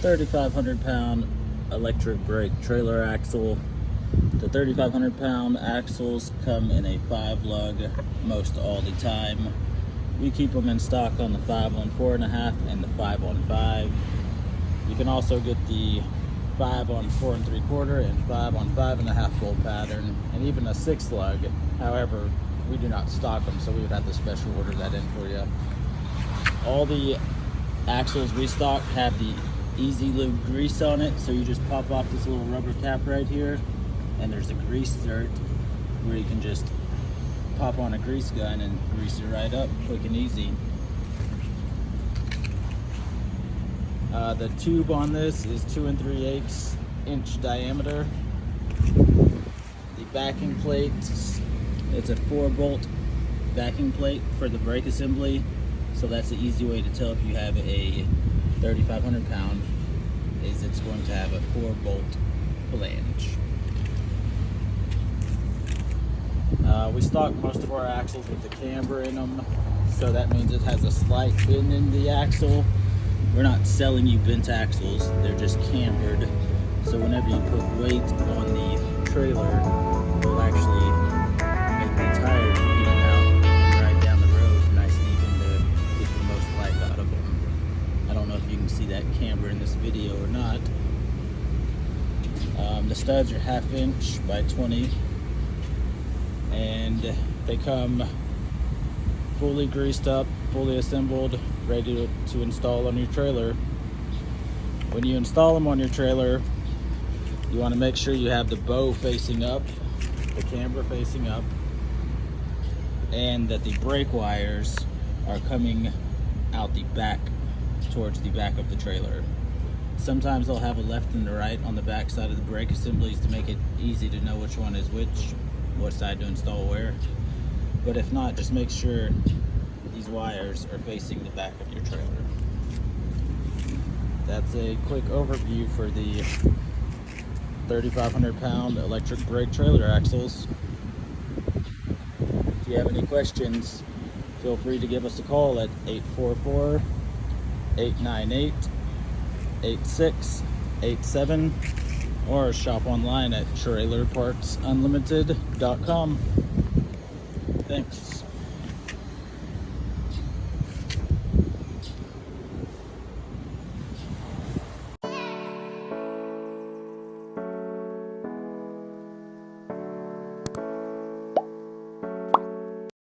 3,500-pound electric brake trailer axle. The 3,500-pound axles come in a 5-lug most all the time. We keep them in stock on the 5 on 4.5 and the 5 on 5. You can also get the 5 on 4 3/4 and 5 on 5.5 bolt pattern, and even a 6-lug. However, we do not stock them, so we would have to special order that in for you. All the axles we stock have the Easy Lube grease on it, so you just pop off this little rubber cap right here, and there's a grease zert where you can just pop on a grease gun and grease it right up quick and easy. The tube on this is 2 3/8 inch diameter. The backing plate, it's a 4-bolt backing plate for the brake assembly, so that's the easy way to tell if you have a 3,500-pound, is it's going to have a 4-bolt flange. We stock most of our axles with the camber in them, so that means it has a slight bend in the axle. We're not selling you bent axles, they're just cambered, so whenever you put weight on the trailer, it'll actually make the tires even out and ride down the road nice and even to get the most life out of them. I don't know if you can see that camber in this video or not. The studs are 1/2 inch by 20, and they come fully greased up, fully assembled, ready to install on your trailer. When you install them on your trailer, you want to make sure you have the bow facing up, the camber facing up, and that the brake wires are coming out the back towards the back of the trailer. Sometimes they'll have a left and a right on the back side of the brake assemblies to make it easy to know which one is which, what side to install where. But if not, just make sure these wires are facing the back of your trailer. That's a quick overview for the 3,500-pound electric brake trailer axles. If you have any questions, feel free to give us a call at 844-898-8687 or shop online at trailerpartsunlimited.com. Thanks.